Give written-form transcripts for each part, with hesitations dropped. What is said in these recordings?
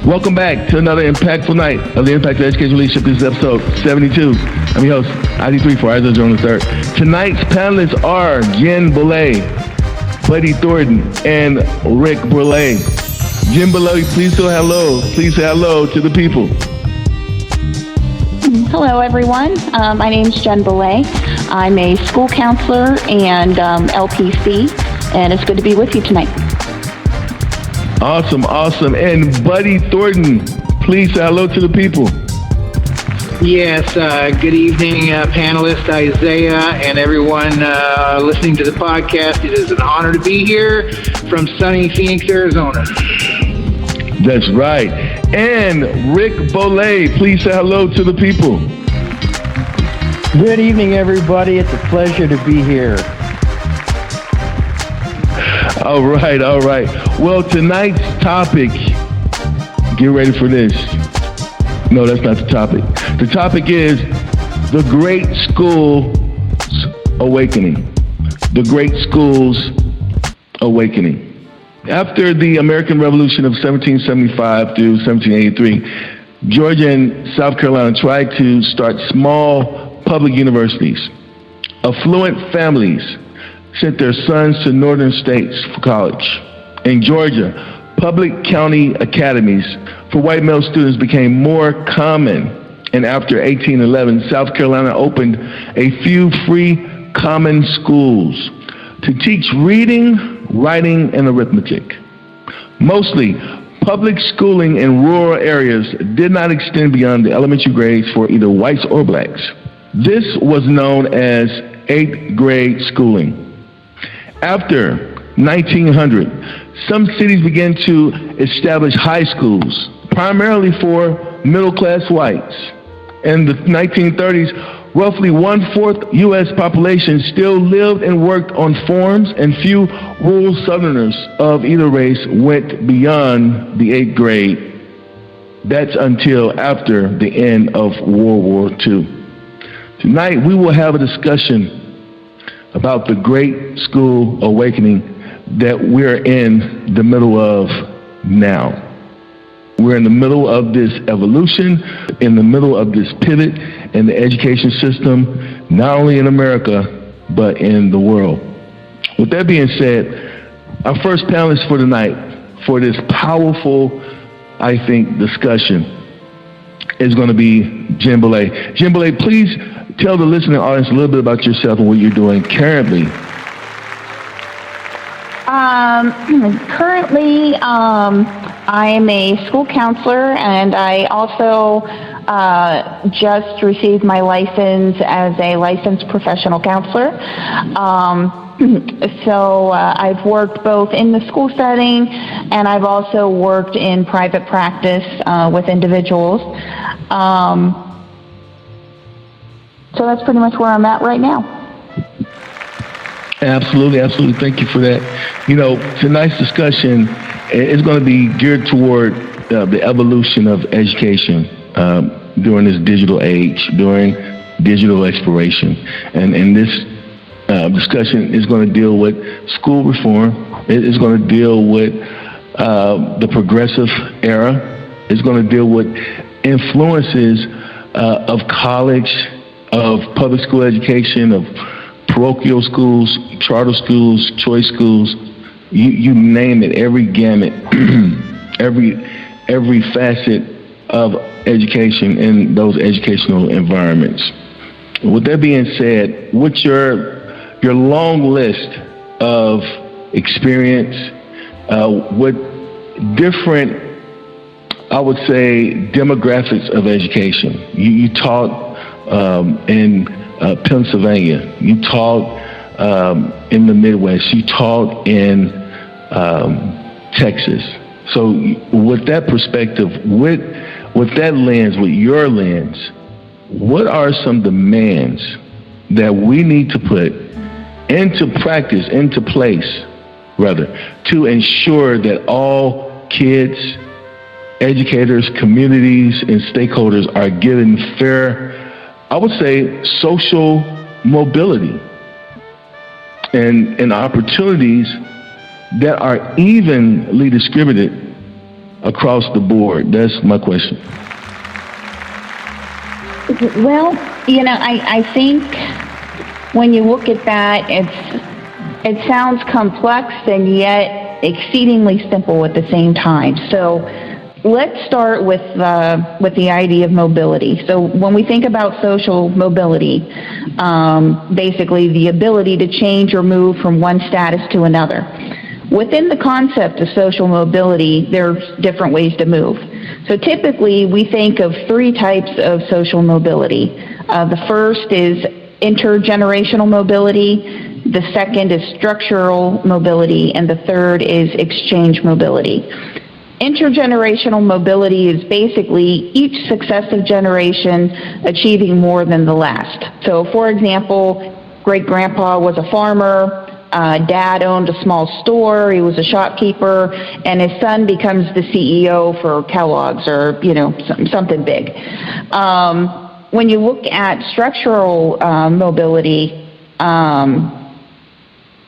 Welcome back to another impactful night of the Impact of Education Leadership. This is episode 72. I'm your host, ID3 for Isaiah Jones III. Tonight's panelists are Jenn Boulay, Buddy Thornton, and Rick Boulay. Jenn Boulay, please say hello. Please say hello to the people. Hello, everyone. My name is Jenn Boulay. I'm a school counselor and LPC, and it's good to be with you tonight. Awesome. And Buddy Thornton, please say hello to the people. Yes, good evening, panelist Isaiah and everyone listening to the podcast. It is an honor to be here from sunny Phoenix, Arizona. That's right. And Rick Boulay, please say hello to the people. Good evening, everybody. It's a pleasure to be here. All right. Well, tonight's topic, get ready for this. No, that's not the topic. The topic is the Great Schools Awakening. The Great Schools Awakening. After the American Revolution of 1775 through 1783, Georgia and South Carolina tried to start small public universities. Affluent families sent their sons to northern states for college. In Georgia, public county academies for white male students became more common. And after 1811, South Carolina opened a few free common schools to teach reading, writing, and arithmetic. Mostly, public schooling in rural areas did not extend beyond the elementary grades for either whites or blacks. This was known as 8th grade schooling. After 1900, some cities began to establish high schools, primarily for middle-class whites. In the 1930s, roughly 1/4 U.S. population still lived and worked on farms, and few rural Southerners of either race went beyond the 8th grade. That's until after the end of World War II. Tonight, we will have a discussion about the Great School Awakening that we're in the middle of now. We're in the middle of this evolution, in the middle of this pivot in the education system, not only in America, but in the world. With that being said, our first panelist for tonight, for this powerful, I think, discussion, is going to be Jenn Boulay. Jenn Boulay, please tell the listening audience a little bit about yourself and what you're doing currently. Currently, I am a school counselor, and I also just received my license as a licensed professional counselor. So I've worked both in the school setting, and I've also worked in private practice with individuals. So that's pretty much where I'm at right now. Absolutely. Thank you for that. You know, tonight's discussion is going to be geared toward the evolution of education during this digital age, during digital exploration. And this discussion is going to deal with school reform. It is going to deal with the progressive era. It's going to deal with influences of college, of public school education, of parochial schools, charter schools, choice schools, you name it, every gamut, every facet of education in those educational environments. With that being said, what's your long list of experience with different, I would say, demographics of education? You taught in Pennsylvania, you taught in the Midwest, you taught in Texas. So with that perspective, with that lens, with your lens, what are some demands that we need to put into practice, into place, rather, to ensure that all kids, educators, communities, and stakeholders are given fair, I would say, social mobility and opportunities that are evenly distributed across the board? That's my question. Well, I think when you look at that, it sounds complex and yet exceedingly simple at the same time. So let's start with the idea of mobility. So when we think about social mobility, basically the ability to change or move from one status to another. Within the concept of social mobility, there's different ways to move. So typically we think of three types of social mobility. The first is intergenerational mobility, the second is structural mobility, and the third is exchange mobility. Intergenerational mobility is basically each successive generation achieving more than the last. So for example, great-grandpa was a farmer, dad owned a small store, he was a shopkeeper, and his son becomes the CEO for Kellogg's or, something big. When you look at structural mobility,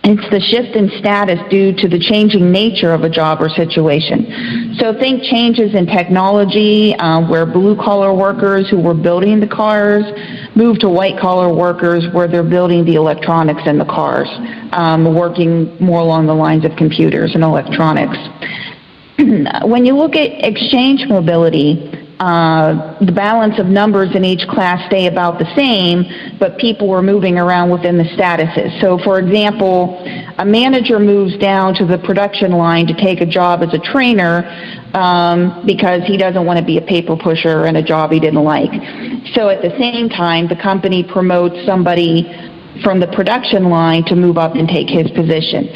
it's the shift in status due to the changing nature of a job or situation. So think changes in technology, where blue-collar workers who were building the cars move to white-collar workers where they're building the electronics in the cars, working more along the lines of computers and electronics. When you look at exchange mobility, the balance of numbers in each class stay about the same, but people were moving around within the statuses. So for example, a manager moves down to the production line to take a job as a trainer because he doesn't want to be a paper pusher in a job he didn't like. So at the same time, the company promotes somebody from the production line to move up and take his position.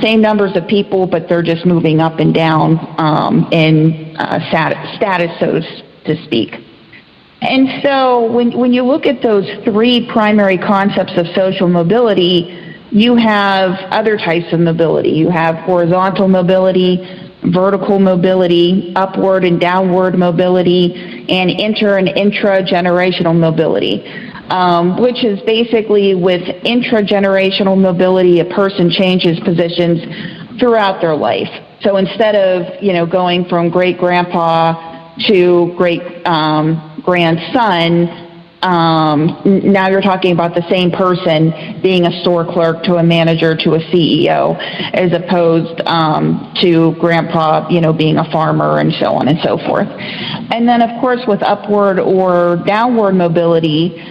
Same numbers of people, but they're just moving up and down in status, so to speak. And so when you look at those three primary concepts of social mobility, you have other types of mobility. You have horizontal mobility, vertical mobility, upward and downward mobility, and inter and intragenerational mobility. Which is basically with intragenerational mobility, a person changes positions throughout their life. So instead of, going from great-grandpa to great-grandson, now you're talking about the same person being a store clerk to a manager to a CEO, as opposed to grandpa, being a farmer and so on and so forth. And then, of course, with upward or downward mobility,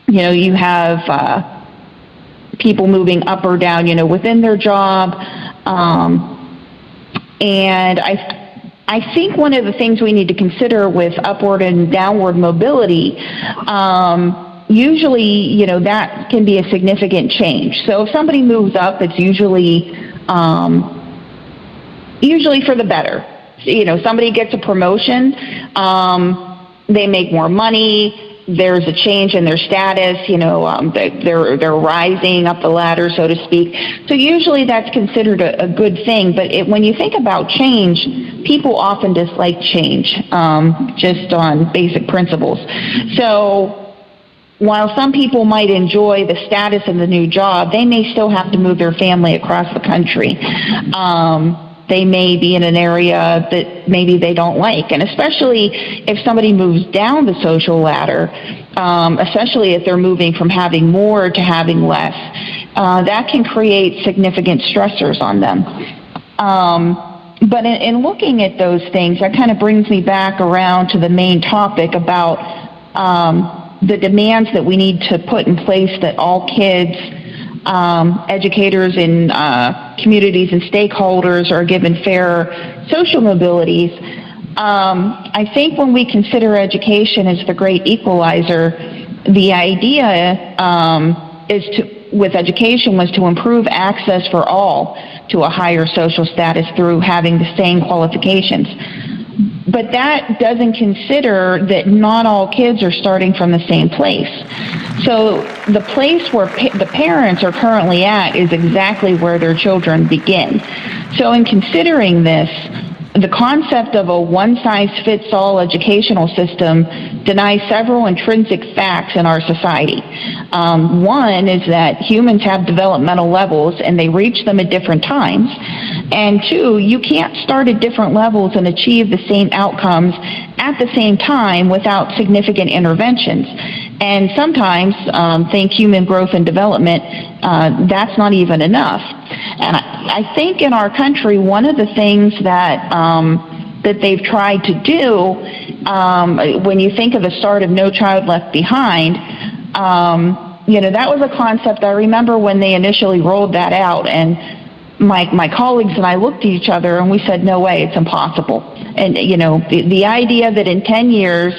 you have people moving up or down, within their job. And I think one of the things we need to consider with upward and downward mobility, usually, that can be a significant change. So if somebody moves up, it's usually for the better. Somebody gets a promotion, they make more money, there's a change in their status, they're rising up the ladder, so to speak. So usually that's considered a good thing, but when you think about change, people often dislike change, just on basic principles. So while some people might enjoy the status of the new job, they may still have to move their family across the country. They may be in an area that maybe they don't like. And especially if somebody moves down the social ladder, especially if they're moving from having more to having less, that can create significant stressors on them. But in looking at those things, that kind of brings me back around to the main topic about the demands that we need to put in place that all kids, educators in communities and stakeholders are given fair social mobilities. I think when we consider education as the great equalizer, the idea with education was to improve access for all to a higher social status through having the same qualifications. But that doesn't consider that not all kids are starting from the same place. So the place where the parents are currently at is exactly where their children begin. So in considering this, the concept of a one-size-fits-all educational system denies several intrinsic facts in our society. One is that humans have developmental levels and they reach them at different times. And two, you can't start at different levels and achieve the same outcomes at the same time without significant interventions. And sometimes, think human growth and development, that's not even enough. And I think in our country, one of the things that they've tried to do, when you think of the start of No Child Left Behind, that was a concept I remember when they initially rolled that out, and my colleagues and I looked at each other and we said, no way, it's impossible. And, the idea that in 10 years,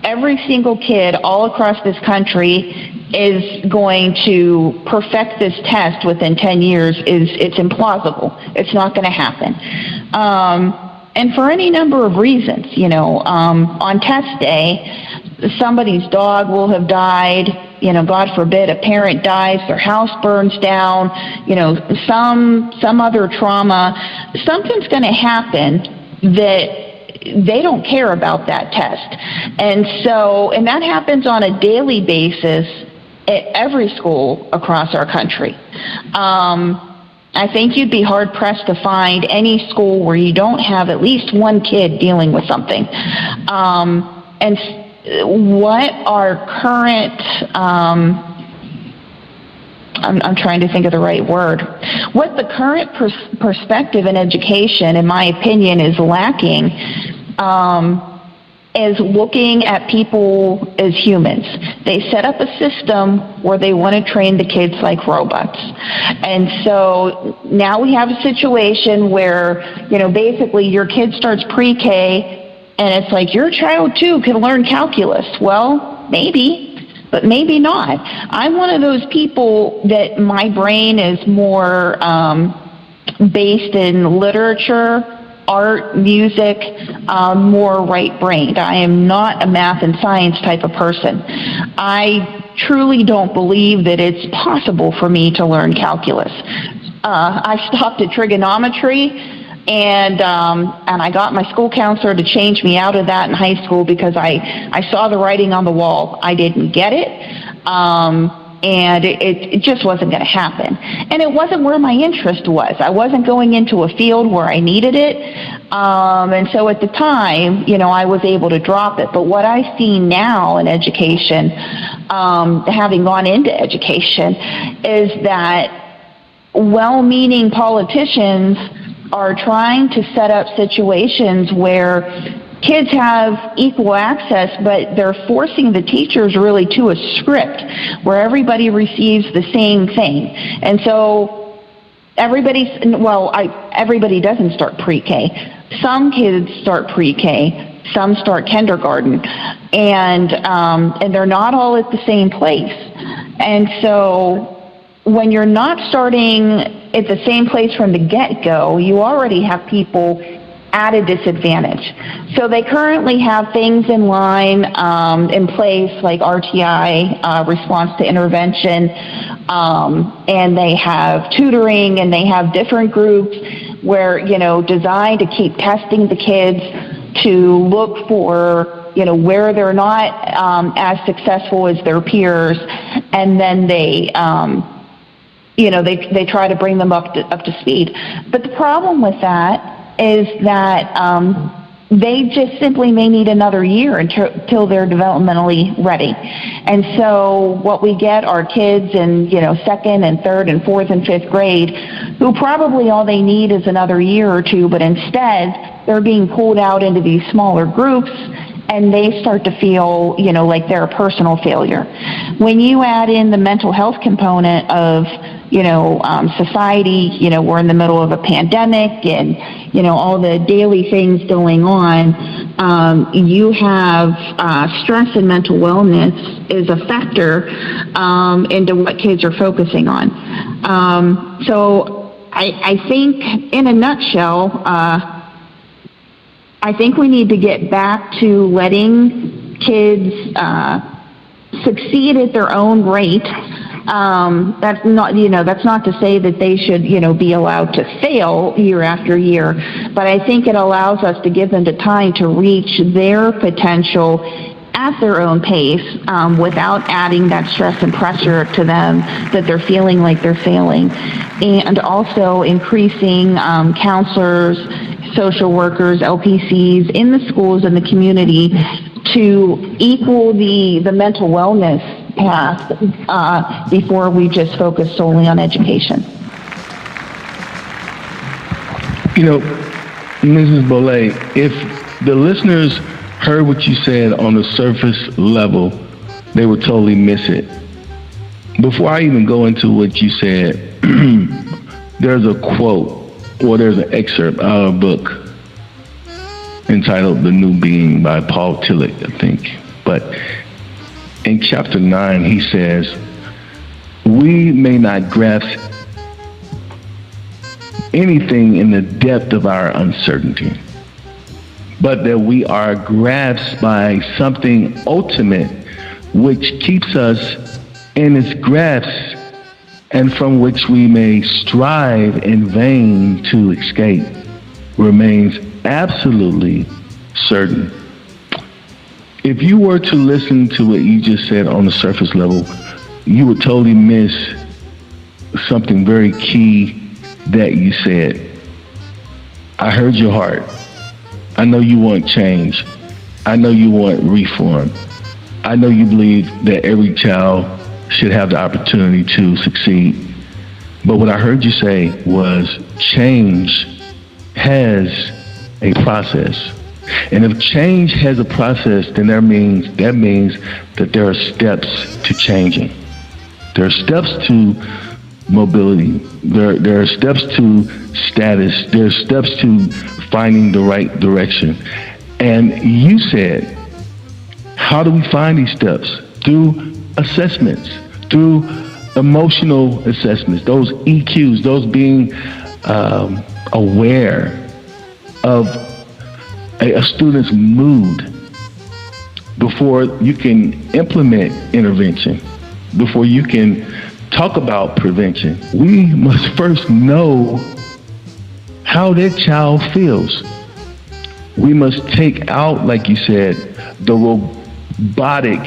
every single kid all across this country is going to perfect this test within 10 years it's implausible. It's not going to happen. And for any number of reasons, on test day, somebody's dog will have died, God forbid, a parent dies, their house burns down, some other trauma. Something's going to happen that they don't care about that test. And that happens on a daily basis at every school across our country. I think you'd be hard-pressed to find any school where you don't have at least one kid dealing with something. And what our current, I'm trying to think of the right word, what the current perspective in education, in my opinion, is lacking is looking at people as humans. They set up a system where they want to train the kids like robots. And so now we have a situation where, basically your kid starts pre-K and it's like, your child too can learn calculus. Well, maybe, but maybe not. I'm one of those people that my brain is more based in literature, art, music, more right-brained. I am not a math and science type of person. I truly don't believe that it's possible for me to learn calculus. I stopped at trigonometry, and I got my school counselor to change me out of that in high school because I saw the writing on the wall. I didn't get it. And it just wasn't going to happen. And it wasn't where my interest was. I wasn't going into a field where I needed it. And so at the time, I was able to drop it. But what I see now in education, having gone into education, is that well-meaning politicians are trying to set up situations where kids have equal access, but they're forcing the teachers really to a script where everybody receives the same thing. And so everybody doesn't start pre-K. Some kids start pre-K, some start kindergarten, and they're not all at the same place. And so when you're not starting at the same place from the get-go, you already have people at a disadvantage. So they currently have things in line, in place, like RTI, response to intervention, and they have tutoring, and they have different groups where, designed to keep testing the kids to look for, where they're not as successful as their peers, and then they try to bring them up to speed. But the problem with that is that they just simply may need another year until they're developmentally ready. And so what we get are kids in, second and third and fourth and fifth grade who probably all they need is another year or two, but instead they're being pulled out into these smaller groups and they start to feel, like they're a personal failure. When you add in the mental health component of, society, we're in the middle of a pandemic and, all the daily things going on, you have stress and mental wellness is a factor into what kids are focusing on. So I think, in a nutshell, I think we need to get back to letting kids succeed at their own rate. That's not to say that they should, be allowed to fail year after year, but I think it allows us to give them the time to reach their potential at their own pace without adding that stress and pressure to them that they're feeling like they're failing. And also increasing counselors, social workers, LPCs in the schools and the community to equal the mental wellness path before we just focus solely on education. You know, Mrs. Boulay, if the listeners heard what you said on the surface level, they would totally miss it. Before I even go into what you said, there's a quote, or there's an excerpt out of a book entitled The New Being by Paul Tillich, I think. But in chapter 9, he says, we may not grasp anything in the depth of our uncertainty, but that we are grasped by something ultimate which keeps us in its grasp and from which we may strive in vain to escape, remains absolutely certain. If you were to listen to what you just said on the surface level, you would totally miss something very key that you said. I heard your heart. I know you want change. I know you want reform. I know you believe that every child should have the opportunity to succeed. But what I heard you say was change has a process. And if change has a process, then that means that there are steps to changing. There are steps to mobility. There are steps to status. There are steps to finding the right direction. And you said, how do we find these steps? Through assessments, through emotional assessments, those EQs, those being aware of a student's mood before you can implement intervention, before you can talk about prevention. We must first know how that child feels. We must take out, like you said, the robotic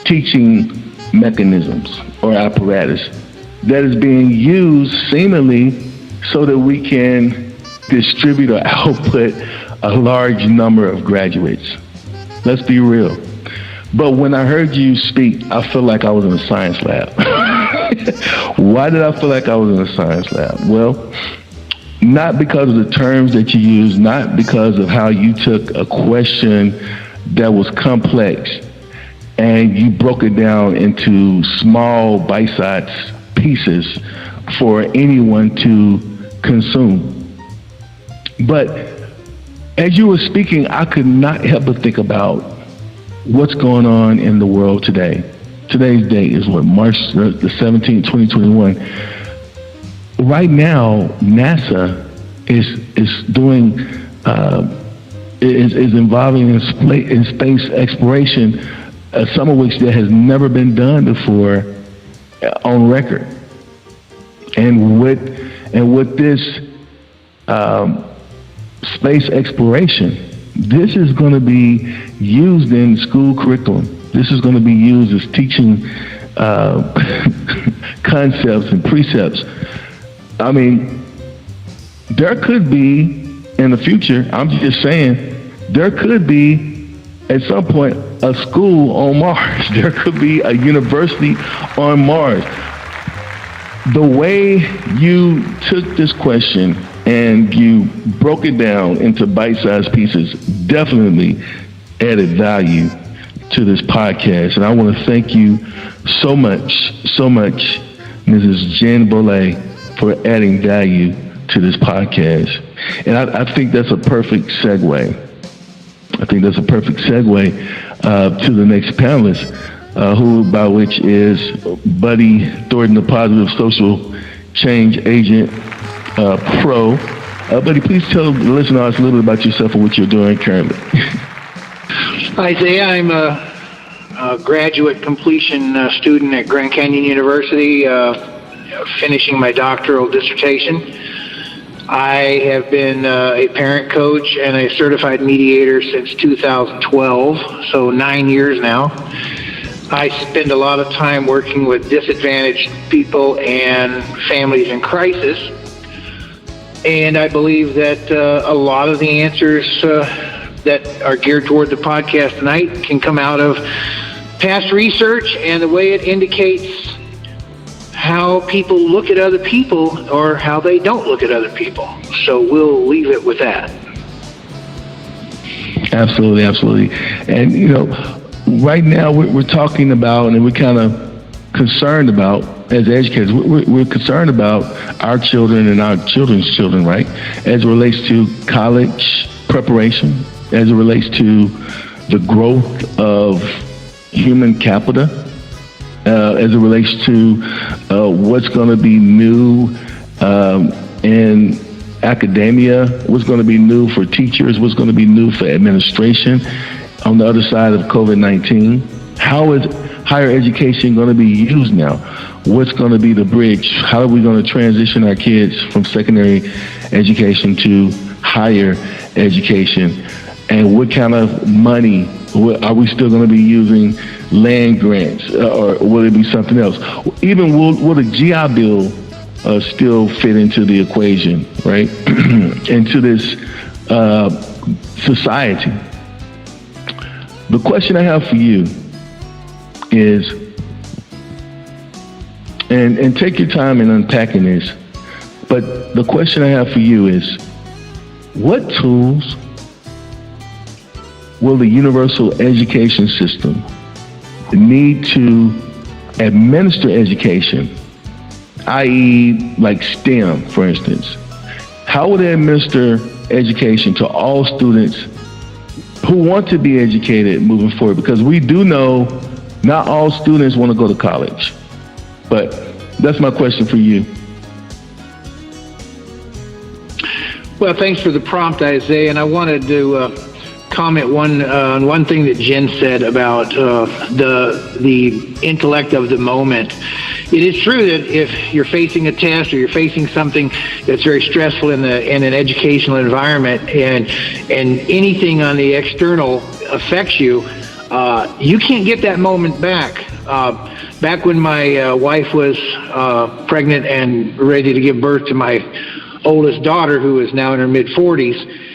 teaching mechanisms or apparatus that is being used seemingly so that we can distribute or output a large number of graduates. Let's be real. But when I heard you speak, I felt like I was in a science lab. Why did I feel like I was in a science lab? Well, not because of the terms that you used, not because of how you took a question that was complex and you broke it down into small bite-sized pieces for anyone to consume. But as you were speaking, I could not help but think about what's going on in the world today. Today's date is what, March the 17th, 2021. Right now, NASA is doing is involving in space exploration, some of which that has never been done before on record. And with this space exploration, this is going to be used in school curriculum. This is going to be used as teaching concepts and precepts. I mean, there could be in the future, I'm just saying, there could be at some point a school on Mars. There could be a university on Mars. The way you took this question and you broke it down into bite-sized pieces definitely added value to this podcast. And I want to thank you so much, Mrs. Jenn Boulay, for adding value to this podcast. And I think that's a perfect segue. To the next panelist, by which is Buddy Thornton, the Positive Social Change Agent Pro. Buddy, please tell the listeners a little bit about yourself and what you're doing currently. Isaiah, I'm a graduate completion student at Grand Canyon University, finishing my doctoral dissertation. I have been a parent coach and a certified mediator since 2012, so 9 years now. I spend a lot of time working with disadvantaged people and families in crisis, and I believe that a lot of the answers that are geared toward the podcast tonight can come out of past research and the way it indicates how people look at other people or how they don't look at other people. So we'll leave it with that. Absolutely, absolutely. And, you know, right now we're talking about, and we're kind of concerned about, as educators, we're concerned about our children and our children's children, right? As it relates to college preparation, as it relates to the growth of human capital, as it relates to what's going to be new in academia, what's going to be new for teachers, what's going to be new for administration on the other side of COVID-19. How is higher education going to be used now? What's going to be the bridge? How are we going to transition our kids from secondary education to higher education? And what kind of money are we still going to be using? Land grants, or will it be something else? Even will the GI Bill still fit into the equation, right? Into this society. The question I have for you is, and take your time in unpacking this, but the question I have for you is, what tools will the universal education system need to administer education, i.e. like STEM, for instance? How will they administer education to all students who want to be educated moving forward? Because we do know not all students want to go to college. But that's my question for you. Well, thanks for the prompt, Isaiah, and I wanted to comment on one thing that Jenn said about the intellect of the moment. It is true that if you're facing a test or you're facing something that's very stressful in an educational environment, and anything on the external affects you, you can't get that moment back. Back when my wife was pregnant and ready to give birth to my oldest daughter, who is now in her mid-40s,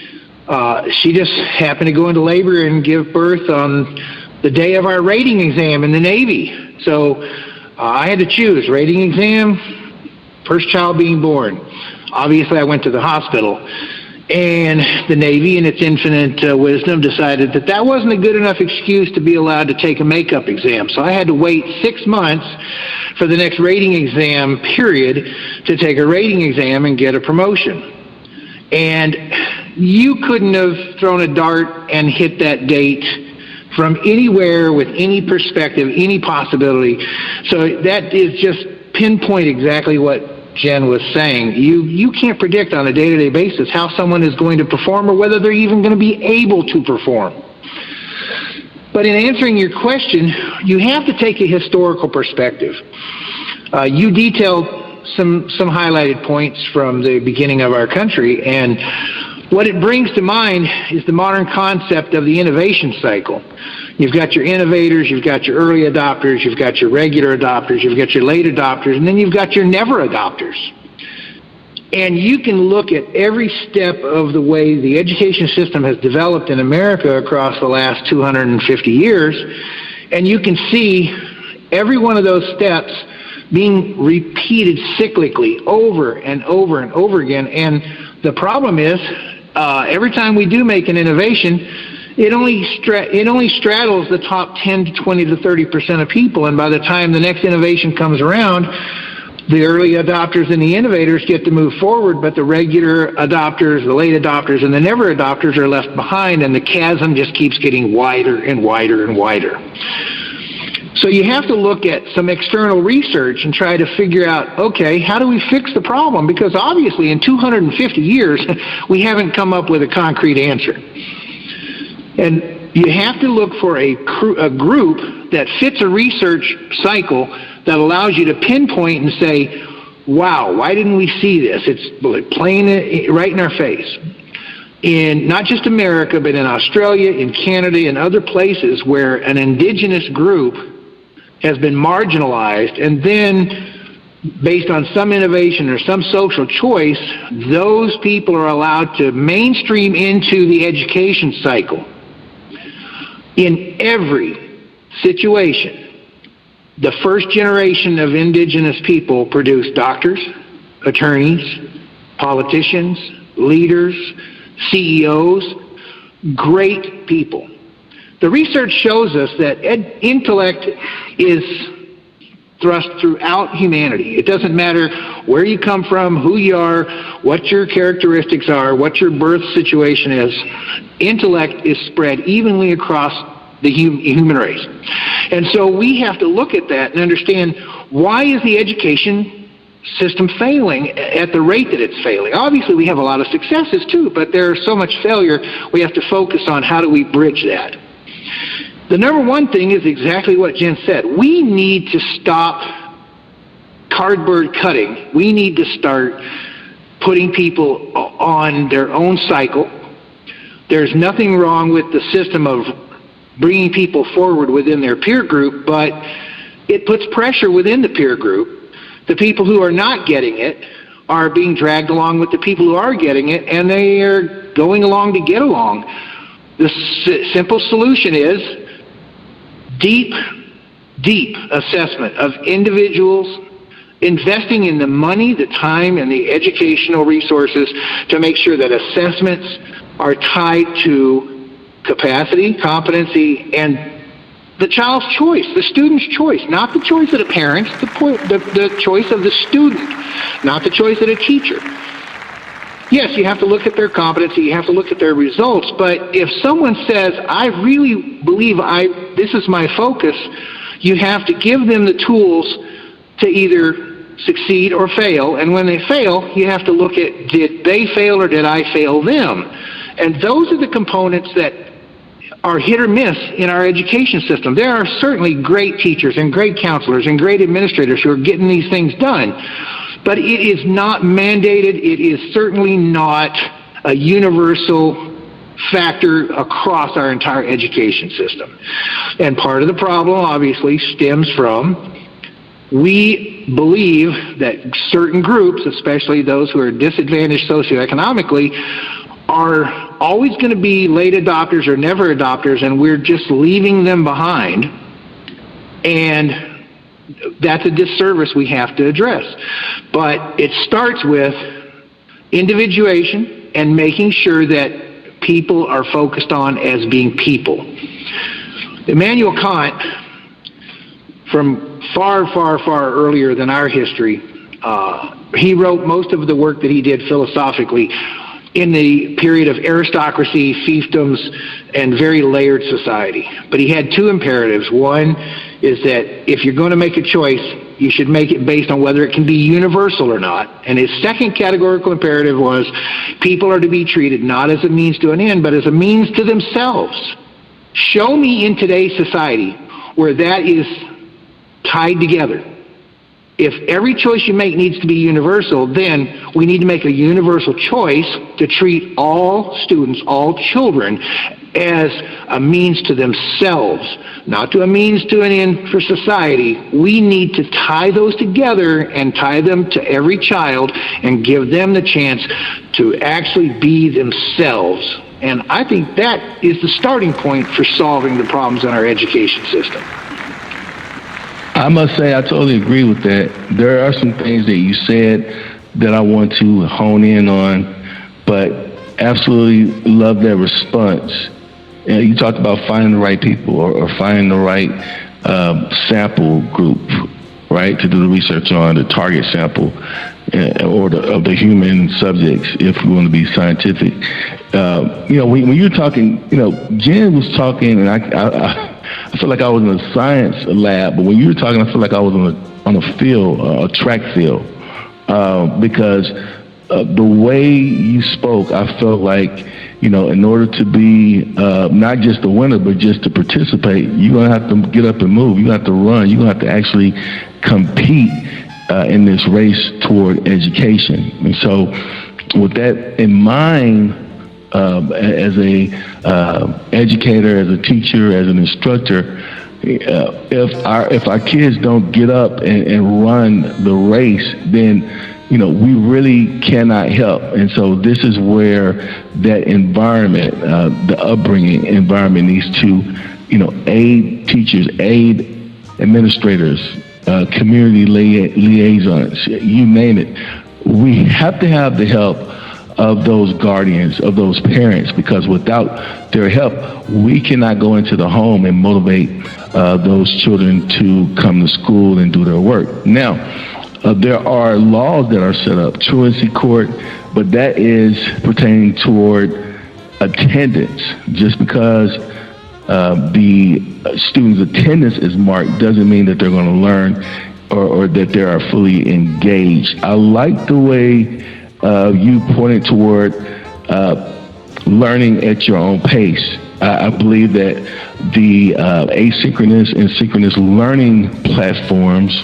she just happened to go into labor and give birth on the day of our rating exam in the Navy. So I had to choose rating exam, first child being born. Obviously, I went to the hospital, and the Navy, in its infinite wisdom, decided that that wasn't a good enough excuse to be allowed to take a makeup exam. So I had to wait 6 months for the next rating exam period to take a rating exam and get a promotion. And you couldn't have thrown a dart and hit that date from anywhere with any perspective, any possibility. So that is just pinpoint exactly what Jenn was saying. You can't predict on a day-to-day basis how someone is going to perform or whether they're even going to be able to perform. But in answering your question, you have to take a historical perspective. You detailed some highlighted points from the beginning of our country, and what it brings to mind is the modern concept of the innovation cycle. You've got your innovators, you've got your early adopters, you've got your regular adopters, you've got your late adopters, and then you've got your never adopters. And you can look at every step of the way the education system has developed in America across the last 250 years, and you can see every one of those steps being repeated cyclically over and over and over again. And the problem is, every time we do make an innovation, it only straddles the top 10 to 20 to 30% of people, and by the time the next innovation comes around, the early adopters and the innovators get to move forward, but the regular adopters, the late adopters, and the never adopters are left behind, and the chasm just keeps getting wider and wider and wider. So you have to look at some external research and try to figure out, okay, how do we fix the problem? Because obviously in 250 years, we haven't come up with a concrete answer. And you have to look for a group that fits a research cycle that allows you to pinpoint and say, wow, why didn't we see this? It's playing right in our face. In not just America, but in Australia, in Canada, and other places where an indigenous group has been marginalized, and then based on some innovation or some social choice, those people are allowed to mainstream into the education cycle. In every situation, the first generation of indigenous people produced doctors, attorneys, politicians, leaders, CEOs, great people. The research shows us that intellect is thrust throughout humanity. It doesn't matter where you come from, who you are, what your characteristics are, what your birth situation is. Intellect is spread evenly across the human race. And so we have to look at that and understand, why is the education system failing at the rate that it's failing? Obviously, we have a lot of successes too, but there's so much failure, we have to focus on how do we bridge that. The number one thing is exactly what Jenn said. We need to stop cardboard cutting. We need to start putting people on their own cycle. There's nothing wrong with the system of bringing people forward within their peer group, but it puts pressure within the peer group. The people who are not getting it are being dragged along with the people who are getting it, and they are going along to get along. The simple solution is deep assessment of individuals, investing in the money, the time, and the educational resources to make sure that assessments are tied to capacity, competency, and the child's choice, the student's choice, not the choice of the parents, the choice of the student, not the choice of the teacher. Yes, you have to look at their competency, you have to look at their results, but if someone says, I really believe this is my focus, you have to give them the tools to either succeed or fail, and when they fail, you have to look at, did they fail or did I fail them? And those are the components that are hit or miss in our education system. There are certainly great teachers and great counselors and great administrators who are getting these things done, but it is not mandated. It is certainly not a universal factor across our entire education system. And part of the problem, obviously, stems from we believe that certain groups, especially those who are disadvantaged socioeconomically, are always going to be late adopters or never adopters, and we're just leaving them behind. And that's a disservice we have to address. But it starts with individuation and making sure that people are focused on as being people. Immanuel Kant, from far earlier than our history, he wrote most of the work that he did philosophically in the period of aristocracy, fiefdoms, and very layered society. But he had two imperatives. One is that if you're going to make a choice, you should make it based on whether it can be universal or not. And his second categorical imperative was people are to be treated not as a means to an end, but as a means to themselves. Show me in today's society where that is tied together. If every choice you make needs to be universal, then we need to make a universal choice to treat all students, all children, as a means to themselves, not to a means to an end for society. We need to tie those together and tie them to every child and give them the chance to actually be themselves. And I think that is the starting point for solving the problems in our education system. I must say I totally agree with that. There are some things that you said that I want to hone in on, but absolutely love that response. You talked about finding the right people or finding the right sample group, right, to do the research on, the target sample of the human subjects, if we want to be scientific. When you're talking, Jenn was talking, and I feel like I was in a science lab, but when you were talking, I feel like I was on a field, a track field, because the way you spoke, I felt like, in order to be not just a winner, but just to participate, you're going to have to get up and move. You're going to have to run. You're going to have to actually compete in this race toward education. And so with that in mind, as a educator, as a teacher, as an instructor, if our kids don't get up and run the race, then we really cannot help. And so this is where that environment, the upbringing environment, needs to aid teachers, aid administrators, community liaisons, you name it. We have to have the help of those guardians, of those parents, because without their help, we cannot go into the home and motivate those children to come to school and do their work. Now, there are laws that are set up, truancy court, but that is pertaining toward attendance. Just because the student's attendance is marked doesn't mean that they're going to learn or that they are fully engaged. I like the way you pointed toward learning at your own pace. I believe that the asynchronous and synchronous learning platforms,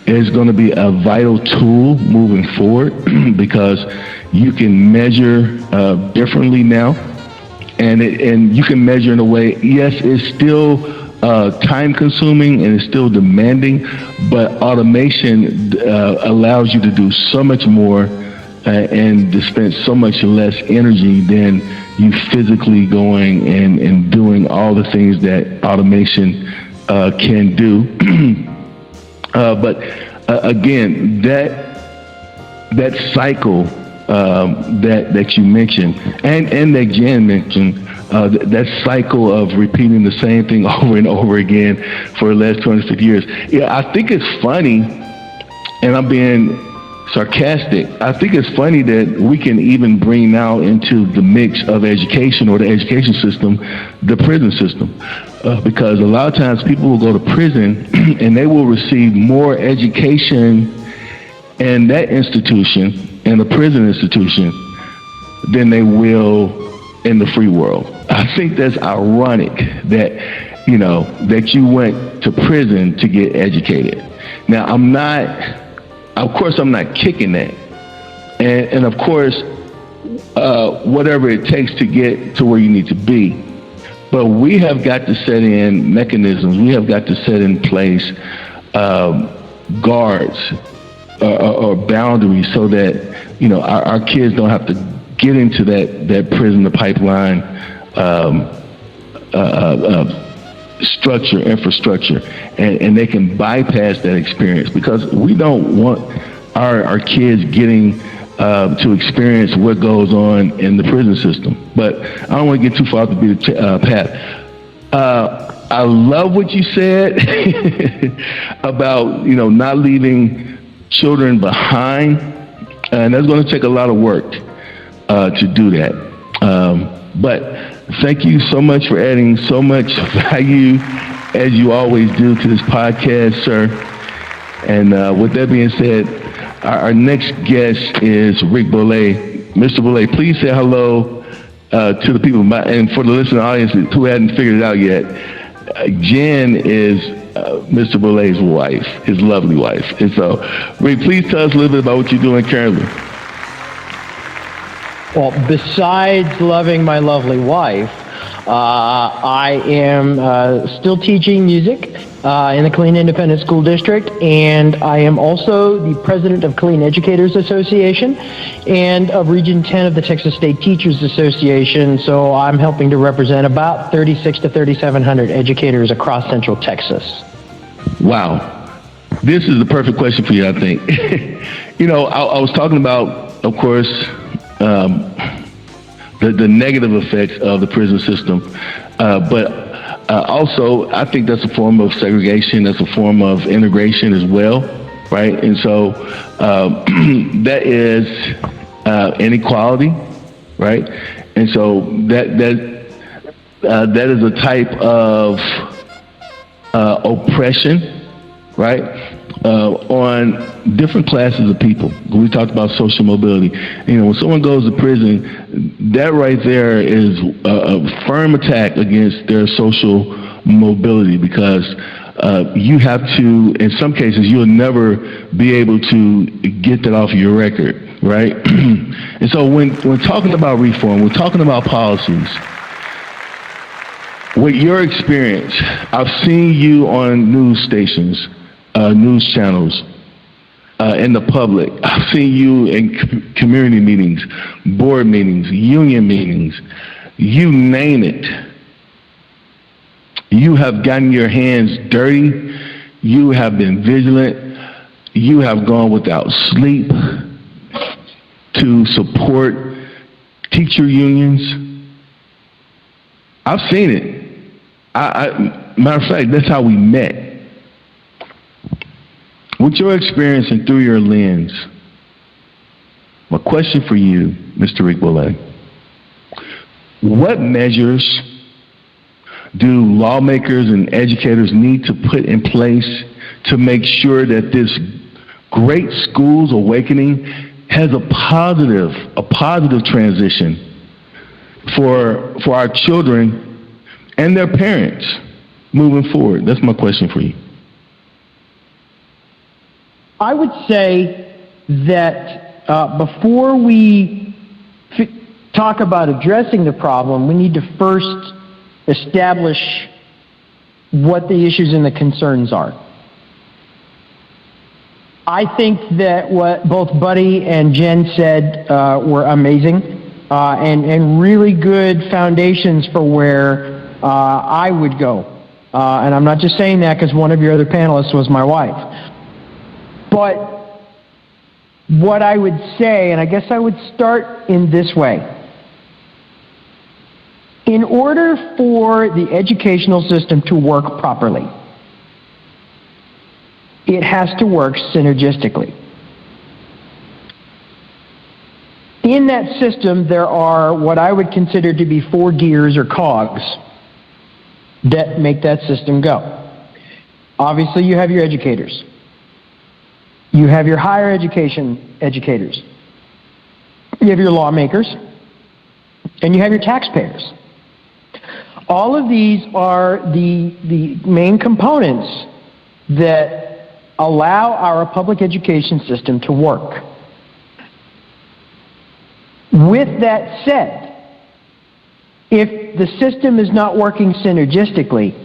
is going to be a vital tool moving forward because you can measure differently now, and you can measure in a way. Yes, it's still time consuming and it's still demanding, but automation allows you to do so much more and dispense so much less energy than you physically going and doing all the things that automation can do. But again, that cycle that you mentioned and that Jenn mentioned, that cycle of repeating the same thing over and over again for the last 26 years. Yeah, I think it's funny, and I'm being sarcastic. I think it's funny that we can even bring now into the mix of education or the education system, the prison system. Because a lot of times people will go to prison and they will receive more education in that institution, in the prison institution, than they will in the free world. I think that's ironic that, that you went to prison to get educated. Now, I'm not kicking that. And of course, whatever it takes to get to where you need to be. But we have got to set in mechanisms. We have got to set in place guards or boundaries so that our kids don't have to get into that prison, the pipeline infrastructure, and they can bypass that experience, because we don't want our kids getting to experience what goes on in the prison system. But I don't want to get too far off the beaten path. I love what you said about not leaving children behind, and that's going to take a lot of work to do that. But thank you so much for adding so much value, as you always do, to this podcast, sir. And with that being said, our next guest is Rick Boulay. Mr. Boulay, please say hello to the people. And for the listening audience who hadn't figured it out yet, Jenn is Mr. Boulay's wife, his lovely wife. And so, Rick, please tell us a little bit about what you're doing currently. Well, besides loving my lovely wife, I am still teaching music in the Killeen Independent School District, and I am also the president of Killeen Educators Association and of Region 10 of the Texas State Teachers Association. So I'm helping to represent about 3,600 to 3,700 educators across Central Texas. Wow. This is the perfect question for you, I think. I was talking about, of course, the negative effects of the prison system, but also I think that's a form of segregation, that's a form of integration as well, right? And so that is inequality, right? And so that is a type of oppression, right, on different classes of people. We talked about social mobility. When someone goes to prison, that right there is a firm attack against their social mobility, because you have to, in some cases, you'll never be able to get that off of your record, right? And so when talking about reform, we're talking about policies. With your experience, I've seen you on news stations, news channels, in the public. I've seen you in community meetings, board meetings, union meetings, you name it. You have gotten your hands dirty. You have been vigilant. You have gone without sleep to support teacher unions. I've seen it. Matter of fact, that's how we met. With your experience and through your lens, my question for you, Mr. Rick Boulay, what measures do lawmakers and educators need to put in place to make sure that this great schools awakening has a positive transition for our children and their parents moving forward? That's my question for you. I would say that before we talk about addressing the problem, we need to first establish what the issues and the concerns are. I think that what both Buddy and Jenn said were amazing and really good foundations for where I would go. And I'm not just saying that because one of your other panelists was my wife. But what I would say, and I guess I would start in this way. In order for the educational system to work properly, it has to work synergistically. In that system, there are what I would consider to be 4 gears or cogs that make that system go. Obviously, you have your educators. You have your higher education educators. You have your lawmakers. And you have your taxpayers. All of these are the main components that allow our public education system to work. With that said, if the system is not working synergistically,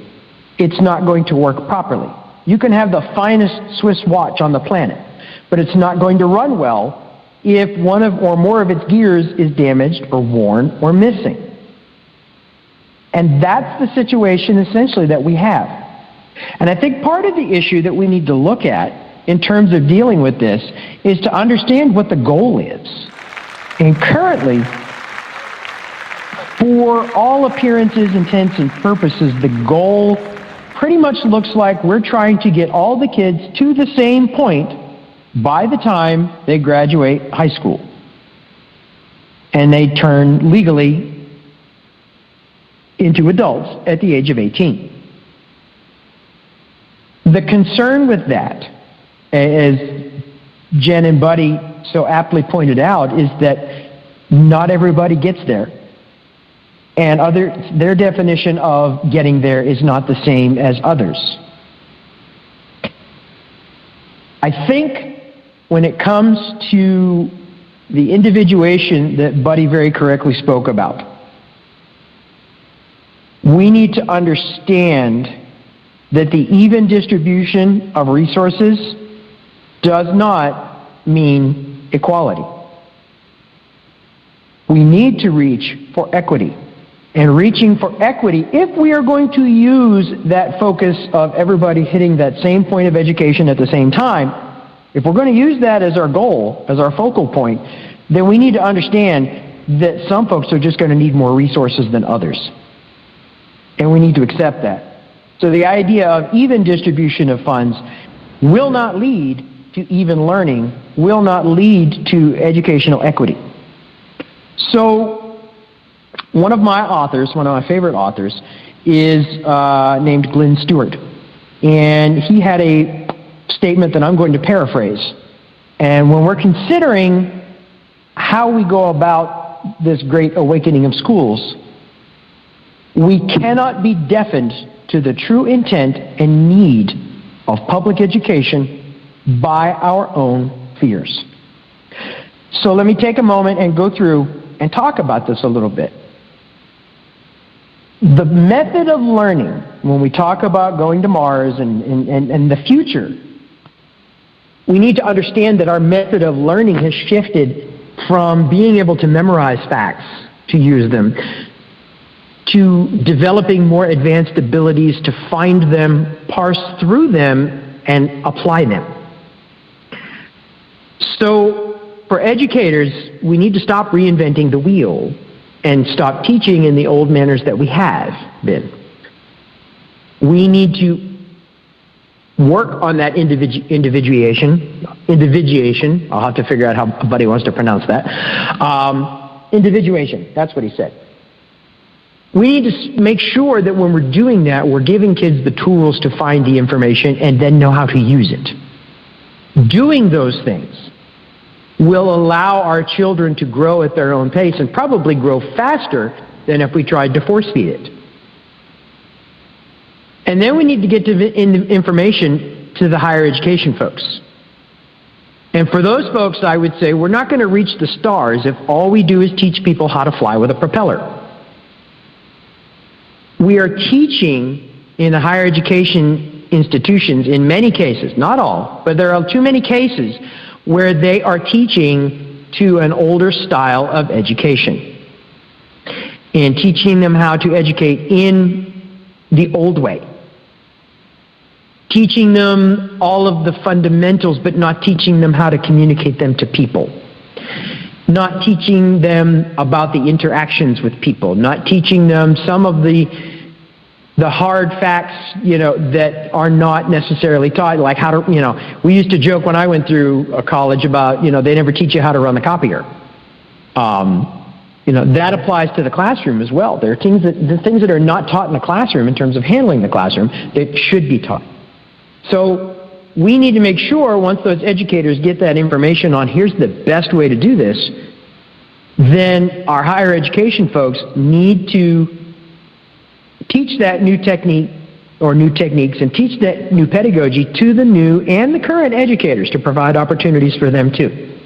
it's not going to work properly. You can have the finest Swiss watch on the planet, but it's not going to run well if one of or more of its gears is damaged or worn or missing. And that's the situation essentially that we have. And I think part of the issue that we need to look at in terms of dealing with this is to understand what the goal is. And currently, for all appearances, intents, and purposes, the goal pretty much looks like we're trying to get all the kids to the same point by the time they graduate high school. And they turn legally into adults at the age of 18. The concern with that, as Jenn and Buddy so aptly pointed out, is that not everybody gets there. And their definition of getting there is not the same as others. I think when it comes to the individuation that Buddy very correctly spoke about, we need to understand that the even distribution of resources does not mean equality. We need to reach for equity. And reaching for equity, if we are going to use that focus of everybody hitting that same point of education at the same time, if we're going to use that as our goal, as our focal point, then we need to understand that some folks are just going to need more resources than others. And we need to accept that. So the idea of even distribution of funds will not lead to even learning, will not lead to educational equity. So one of my authors, one of my favorite authors, is named Glenn Stewart. And he had a statement that I'm going to paraphrase. And when we're considering how we go about this great awakening of schools, we cannot be deafened to the true intent and need of public education by our own fears. So let me take a moment and go through and talk about this a little bit. The method of learning, when we talk about going to Mars and the future, we need to understand that our method of learning has shifted from being able to memorize facts, to use them, to developing more advanced abilities to find them, parse through them, and apply them. So for educators, we need to stop reinventing the wheel and stop teaching in the old manners that we have been. We need to work on that individuation. I'll have to figure out how Buddy wants to pronounce that. Individuation, that's what he said. We need to make sure that when we're doing that, we're giving kids the tools to find the information and then know how to use it. Doing those things will allow our children to grow at their own pace and probably grow faster than if we tried to force feed it. And then we need to get to information to the higher education folks. And for those folks, I would say we're not going to reach the stars if all we do is teach people how to fly with a propeller. We are teaching in the higher education institutions in many cases, not all, but there are too many cases where they are teaching to an older style of education and teaching them how to educate in the old way. Teaching them all of the fundamentals, but not teaching them how to communicate them to people. Not teaching them about the interactions with people. Not teaching them some of the hard facts, that are not necessarily taught, like how to, we used to joke when I went through a college about, they never teach you how to run the copier. That applies to the classroom as well. There are things that are not taught in the classroom in terms of handling the classroom that should be taught. So we need to make sure once those educators get that information on here's the best way to do this, then our higher education folks need to teach that new technique or new techniques and teach that new pedagogy to the new and the current educators to provide opportunities for them too.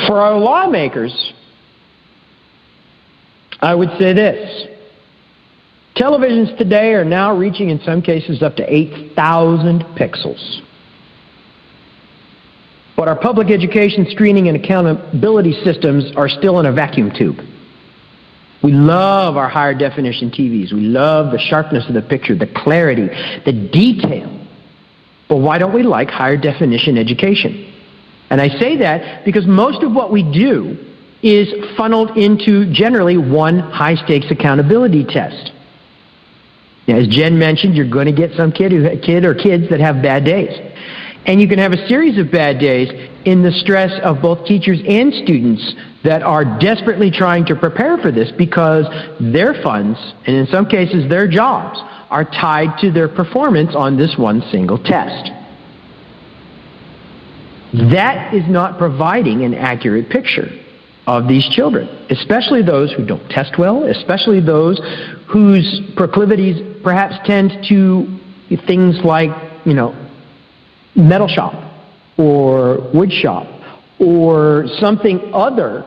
For our lawmakers, I would say this. Televisions today are now reaching, in some cases, up to 8,000 pixels. But our public education screening and accountability systems are still in a vacuum tube. We love our higher definition TVs. We love the sharpness of the picture, the clarity, the detail. But why don't we like higher definition education? And I say that because most of what we do is funneled into generally one high-stakes accountability test. As Jenn mentioned, you're going to get some kid or kids that have bad days. And you can have a series of bad days in the stress of both teachers and students that are desperately trying to prepare for this because their funds, and in some cases their jobs, are tied to their performance on this one single test. That is not providing an accurate picture of these children, especially those who don't test well, especially those whose proclivities perhaps tend to things like, metal shop or wood shop or something other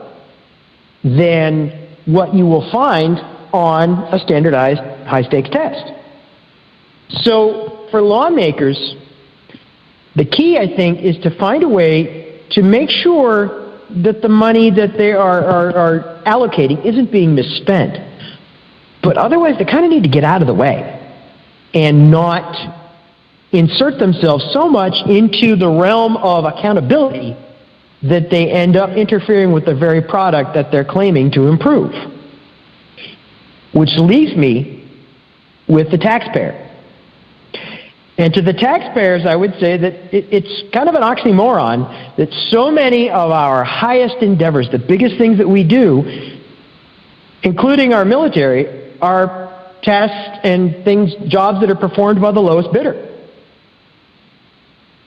than what you will find on a standardized high-stakes test. So for lawmakers, the key, I think, is to find a way to make sure that the money that they are allocating isn't being misspent. But otherwise, they kind of need to get out of the way and not insert themselves so much into the realm of accountability that they end up interfering with the very product that they're claiming to improve. Which leaves me with the taxpayer. And to the taxpayers, I would say that it's kind of an oxymoron that so many of our highest endeavors, the biggest things that we do, including our military, are tasks and jobs that are performed by the lowest bidder.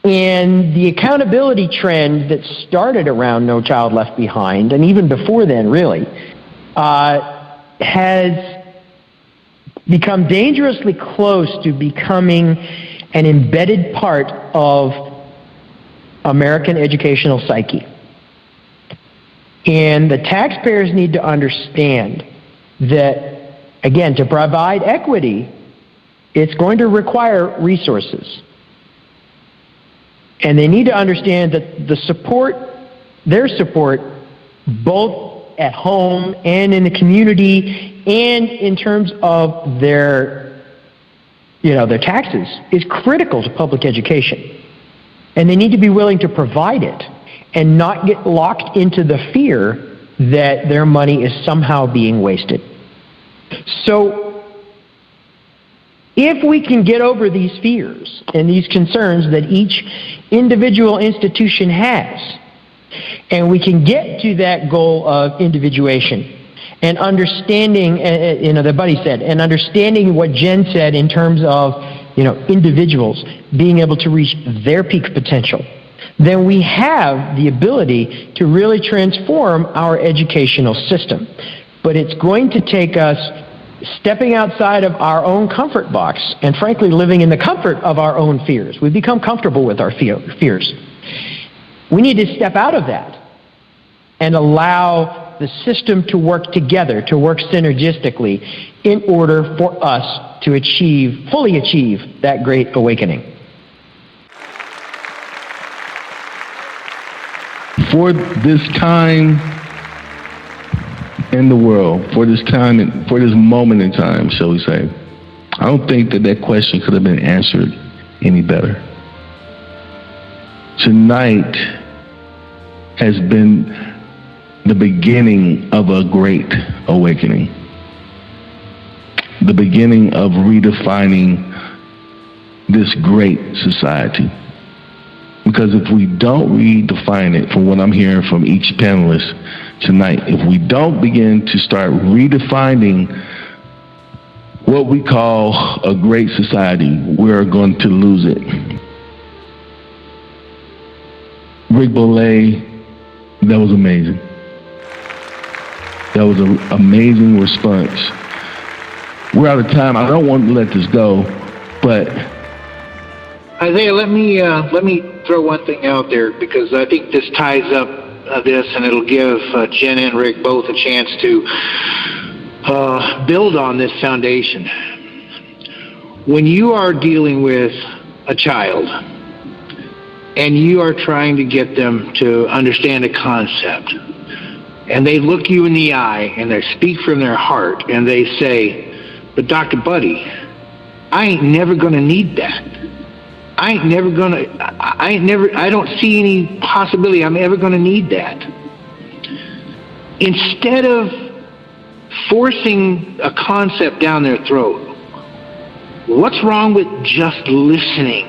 And the accountability trend that started around No Child Left Behind, and even before then really, has become dangerously close to becoming an embedded part of American educational psyche. And the taxpayers need to understand that, again, to provide equity, it's going to require resources. And they need to understand that their support, both at home and in the community and in terms of their taxes, is critical to public education. And they need to be willing to provide it and not get locked into the fear that their money is somehow being wasted. So, if we can get over these fears and these concerns that each individual institution has, and we can get to that goal of individuation and understanding, that Buddy said, and understanding what Jenn said in terms of, individuals being able to reach their peak potential, then we have the ability to really transform our educational system. But it's going to take us stepping outside of our own comfort box and, frankly, living in the comfort of our own fears. We become comfortable with our fears. We need to step out of that and allow the system to work together, to work synergistically in order for us to fully achieve that great awakening. For this time in the world, for this moment in time, shall we say, I don't think that question could have been answered any better. Tonight has been the beginning of a great awakening, the beginning of redefining this great society. Because if we don't redefine it, from what I'm hearing from each panelist tonight, if we don't begin to start redefining what we call a great society, we're going to lose it. Rick Boulay, that was amazing. That was an amazing response. We're out of time. I don't want to let this go, but Isaiah, let me throw one thing out there, because I think this ties up this, and it'll give Jenn and Rick both a chance to build on this foundation. When you are dealing with a child and you are trying to get them to understand a concept, and they look you in the eye and they speak from their heart and they say, "But Dr. Buddy, I ain't never gonna need that. I don't see any possibility I'm ever going to need that." Instead of forcing a concept down their throat, what's wrong with just listening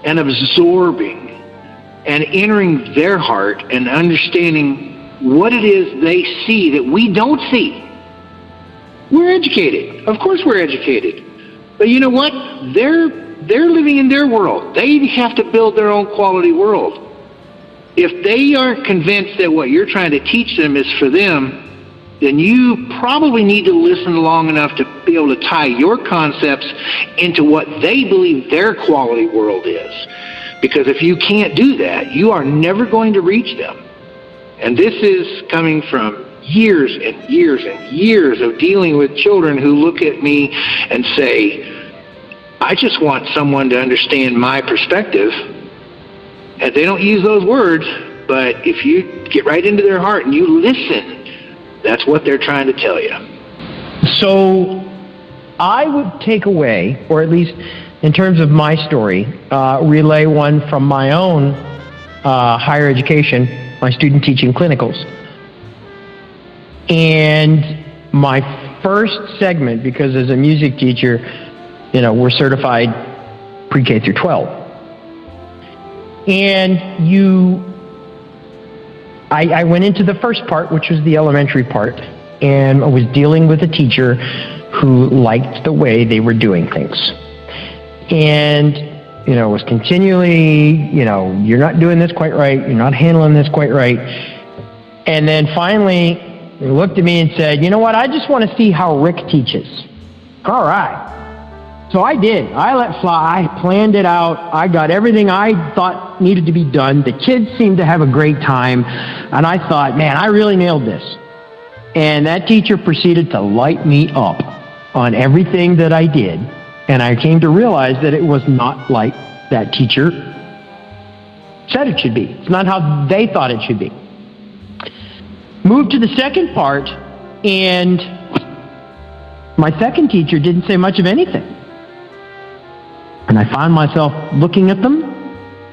and absorbing and entering their heart and understanding what it is they see that we don't see? We're educated. Of course we're educated. But you know what? They're living in their world. They have to build their own quality world. If they aren't convinced that what you're trying to teach them is for them, then you probably need to listen long enough to be able to tie your concepts into what they believe their quality world is. Because if you can't do that, you are never going to reach them. And this is coming from years and years and years of dealing with children who look at me and say, "I just want someone to understand my perspective." And they don't use those words, but if you get right into their heart and you listen, that's what they're trying to tell you. So I would take away, or at least in terms of my story, relay one from my own higher education, my student teaching clinicals. And my first segment, because as a music teacher, we're certified pre-K through 12. And I went into the first part, which was the elementary part, and I was dealing with a teacher who liked the way they were doing things. And, was continually, "You're not doing this quite right, you're not handling this quite right." And then finally, he looked at me and said, "You know what, I just want to see how Rick teaches." All right. So I did. I let fly. I planned it out. I got everything I thought needed to be done. The kids seemed to have a great time. And I thought, man, I really nailed this. And that teacher proceeded to light me up on everything that I did. And I came to realize that it was not like that teacher said it should be. It's not how they thought it should be. Moved to the second part, and my second teacher didn't say much of anything. And I found myself looking at them.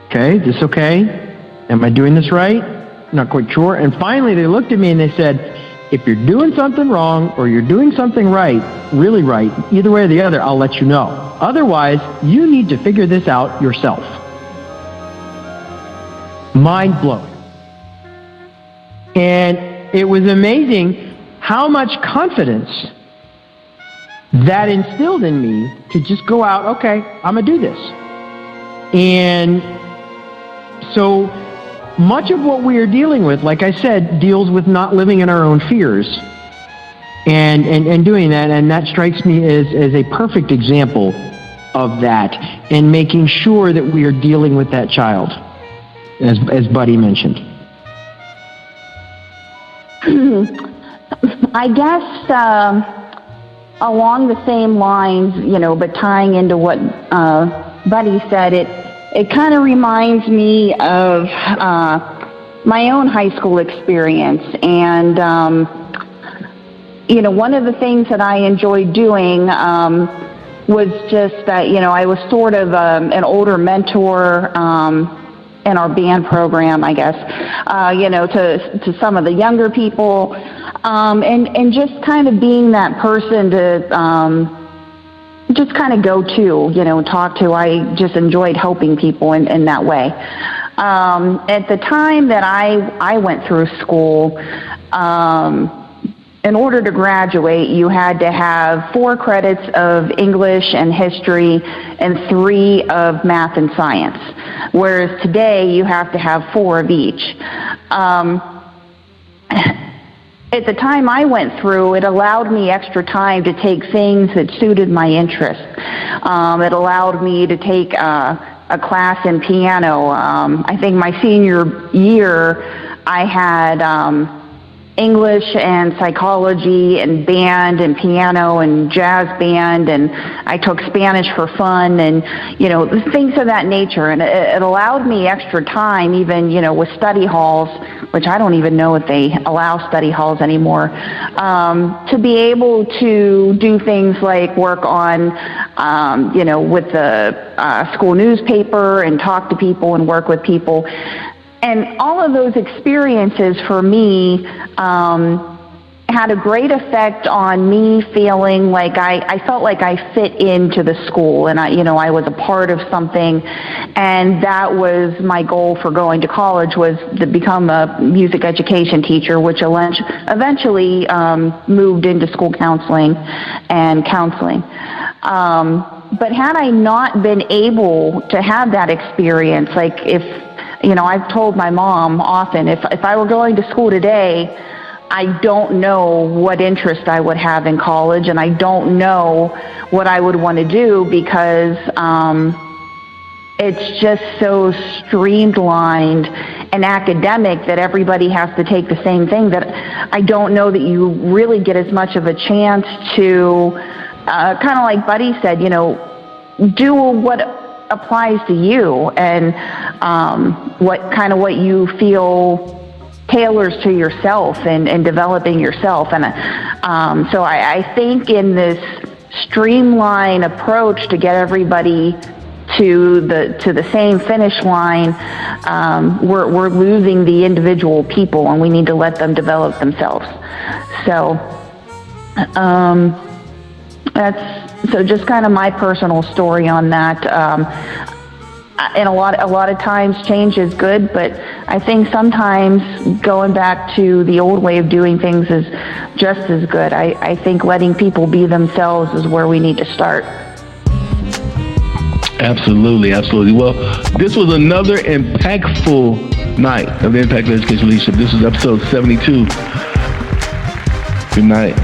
Okay, this okay? Am I doing this right? Not quite sure. And finally they looked at me and they said, if you're doing something wrong or you're doing something right, really right, either way or the other, I'll let you know. Otherwise, you need to figure this out yourself. Mind blowing. And it was amazing how much confidence that instilled in me to just go out, okay, I'm going to do this. And so much of what we are dealing with, like I said, deals with not living in our own fears and doing that. And that strikes me as a perfect example of that, and making sure that we are dealing with that child, as Buddy mentioned. I guess along the same lines, but tying into what Buddy said, it kind of reminds me of my own high school experience. And, one of the things that I enjoyed doing was just that, I was sort of an older mentor in our band program, I guess, to some of the younger people, and just kind of being that person to just kind of go to, talk to. I just enjoyed helping people in that way. At the time that I went through school, in order to graduate, you had to have 4 credits of English and history and 3 of math and science, whereas today you have to have 4 of each. At the time I went through, it allowed me extra time to take things that suited my interests. It allowed me to take a class in piano. I think my senior year, I had English and psychology and band and piano and jazz band, and I took Spanish for fun and, things of that nature. And it allowed me extra time, even, with study halls, which I don't even know if they allow study halls anymore, to be able to do things like work on, with the school newspaper and talk to people and work with people. And all of those experiences for me had a great effect on me feeling like I felt like I fit into the school, and I was a part of something, and that was my goal for going to college, was to become a music education teacher, which eventually moved into school counseling and counseling. But had I not been able to have that experience, like if I've told my mom often, if I were going to school today, I don't know what interest I would have in college, and I don't know what I would want to do, because it's just so streamlined and academic that everybody has to take the same thing, that I don't know that you really get as much of a chance to, kind of like Buddy said, do what applies to you, and what you feel tailors to yourself and developing yourself. And so I think in this streamlined approach to get everybody to the same finish line, we're losing the individual people, and we need to let them develop themselves. So So just kind of my personal story on that. And a lot of times change is good, but I think sometimes going back to the old way of doing things is just as good. I think letting people be themselves is where we need to start. Absolutely, absolutely. Well, this was another impactful night of the Impact of Education Leadership. This is episode 72. Good night.